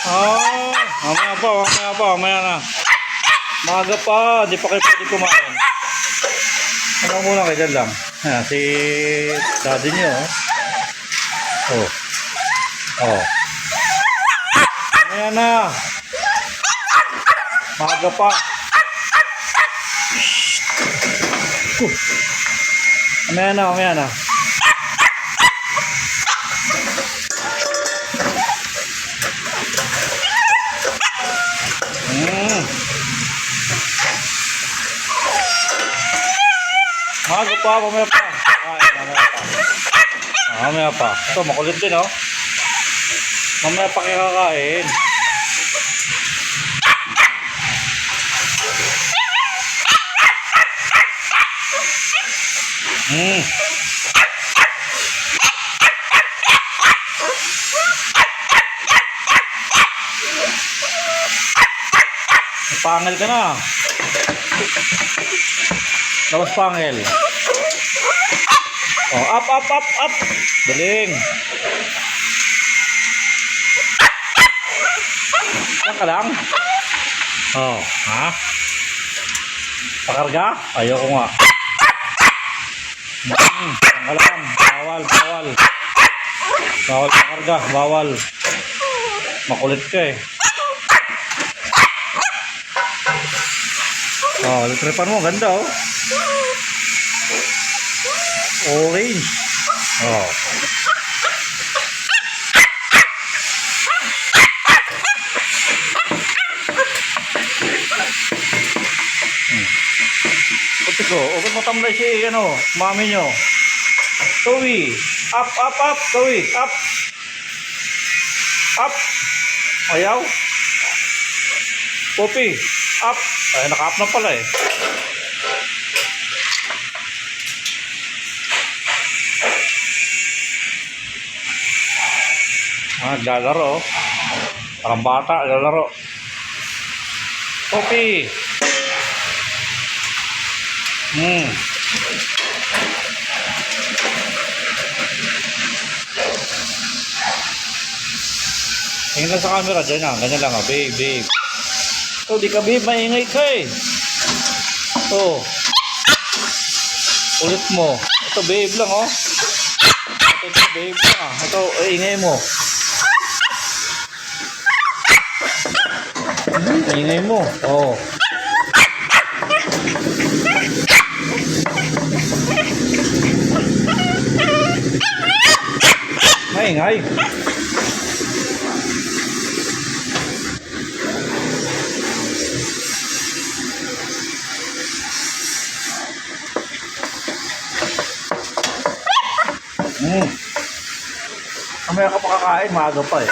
Ah, mamaya na. Maaga pa, di pa kayo pwede kumain. Ano muna kayo dyan lang. Ayan, si daddy nyo. Oh. Oh. Mamaya na. Maaga pa. Mamaya na. Maaga pa, mamaya pa. Mamaya pa. Ito, makulit din, oh. Mamaya pa kayo kakain. Pangil ka na. Labas pangil. Oh, up. Galing. Yan ka lang. Oh, ha? Pakarga? Ayoko nga. Yan ka lang. Bawal. Bawal pakarga. Bawal. Makulit ka eh. Oh, tripan mo. Ganda oh. Orange. Oh. Puti ko. Huwag mo tamlay si mami nyo. Towi. Up. Towi. Up. Ayaw. Popi. Up. Ay, naka-up na pala eh. Naglalaro. Parang bata, naglalaro. Popi. Tingin lang sa camera dyan na. Ganyan lang ah. Babe. Ito, di ka babe. Maingay ka eh. Ito. Ulit mo. Ito babe lang oh. Ito babe lang ah. Ito, ingay mo. Ingay mo. Oh. Maingay. Mamaya ka pa kakain, maaga pa eh.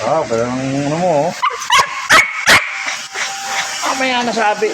Parang ano mo oh. Mamaya nasabi.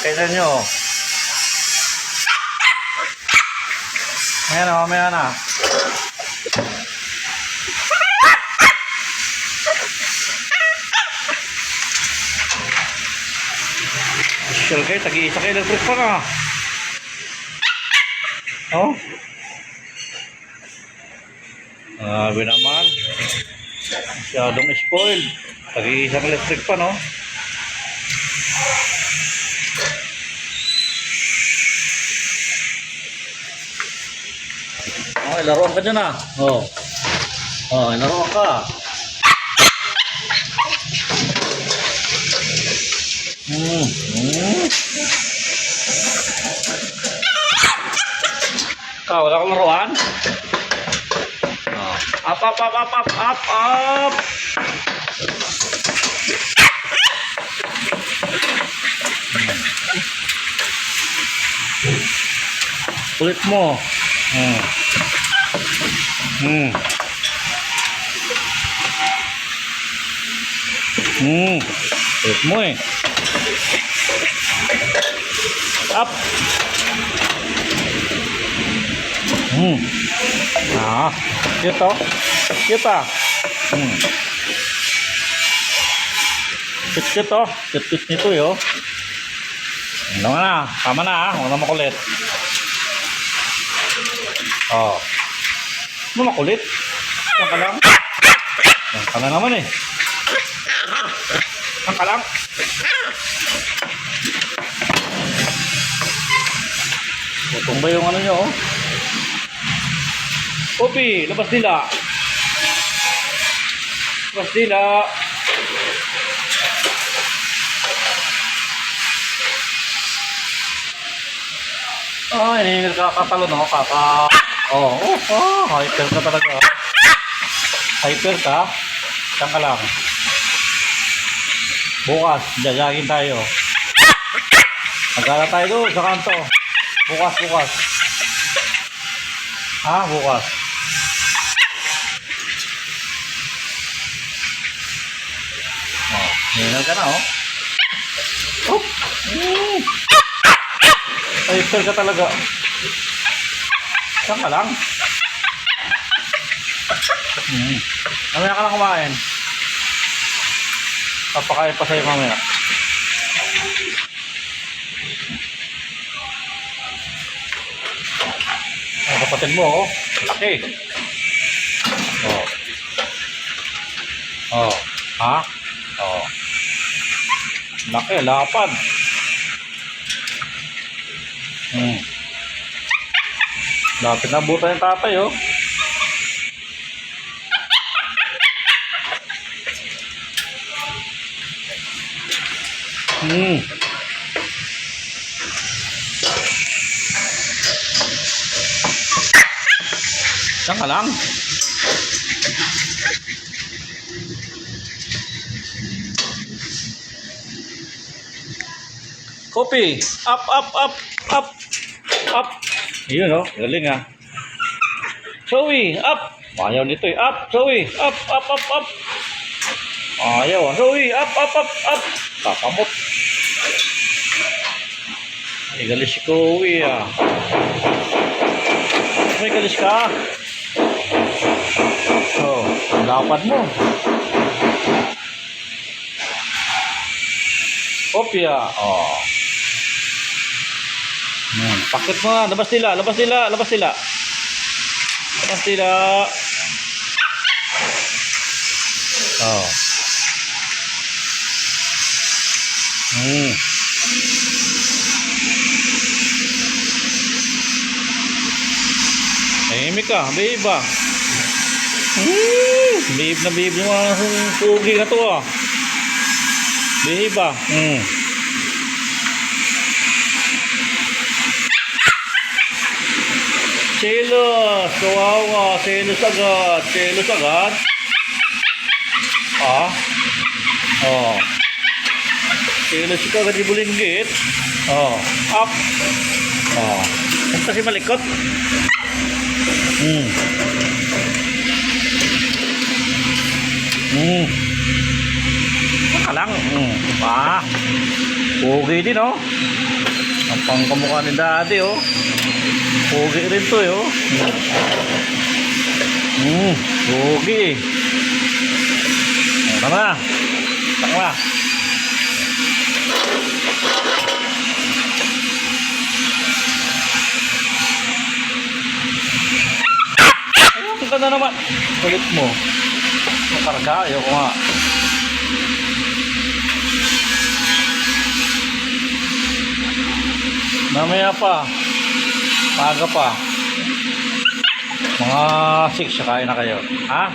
Kailan nyo. Ayan na, mamaya na. Special kayo, tag-iisa kayo electric pa na. Oh. Grabe naman. Masyadong spoiled. Tag-iisang electric pa no. Oh, laruan ka dyan ah. Oh, laruan ka. Wala kang laruan? Up. Kulit mo. Kulit mo eh. Up. Cute oh. Cute ah. Cute oh. Cute nito eh oh. Ano na, tama na ha. Huwag na makulit. Oh. Ano makulit? Yan ka lang. Yan ka na naman eh. Yan ka lang. Tutong ba yung ano nyo oh? Poppy, labas nila. Labas nila. Ah, hinihingal ka katalon ako kaka. Hyper ka talaga. Hyper ka? Saan ka lang? Bukas, jajagin tayo. Magala tayo doon sa kanto. Bukas. Ha? Bukas. Oh, hinihingal ka na oh. Oh! Hyper ka talaga. Saan ka lang? Mamaya ka lang kumain. Papakain pa sa'yo mamaya. Ang kapatid mo, oh. Laki. Oh. Oh. Ha? Oh. Laki, lapad. Lapit na buta yung tatay, oh. Saan ka lang? Kopi, up. Yun oh, galing ah. Zoe, up. Ayaw nito eh. Up, Zoe. Up. Ayaw ah. Zoe, up. Kakamot. Ay, galis si Zoe ah. May galis ka. Oh, dapat mo. Kopya. Oh. Pakit mo nga. Labas nila. Oh. Tahimik ka, babe ah. Babe na babe yung mga pugi na to ah. Babe ah. Selos, kawawa, selos agad. Ah. Oh. Selos ka agad ibulinggit. Oh, up. Oh. Kung kasi malikot. Nakalang. Pugi din oh. Ang pangkamukha ni daddy oh. Pugi rin to oh. Pugi. Tama. Ayun ka na naman. Kulit mo. Makarga. Ayaw ko nga. Mamaya pa. Paga pa. Mga 6 kain na kayo. Ha?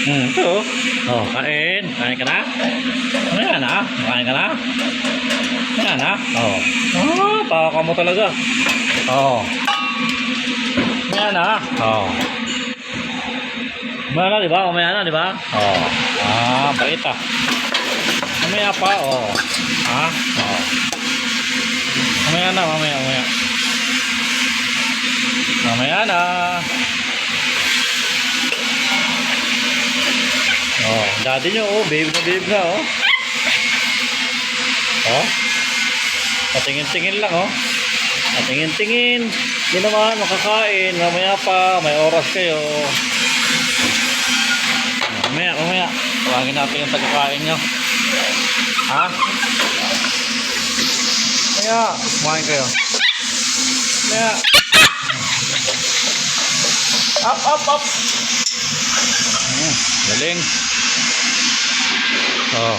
Ito. Oh, kain. Kain ka na? Ayan na. Kain ka na? Ayan na. Oh. Taka mo talaga. Oh. Ayan na. Oh. Umaya na, di ba? Oh. Bait ah. Umaya pa, oh. Ha? Oh. Mamaya na. Mamaya na. Oh, daddy nyo, oh, babe na, oh. Oh. Patingin-tingin lang, oh. Patingin-tingin. Hindi naman makakain. Mamaya pa, may oras kayo. Mamaya. Tawagin natin yung tagakain nyo. Ha? Kaya, kumain kayo. Kaya. Up, up, up. Galing. Oh.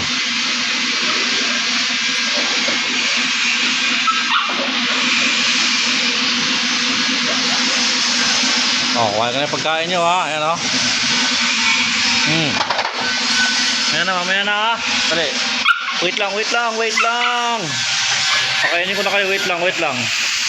Oh, kuha ka na yung pagkain nyo ha. Ayan o. Ayan na, mamaya na ha. Dali. Wait lang, wait lang, wait lang. Pakainin ko na kayo, wait lang, wait lang.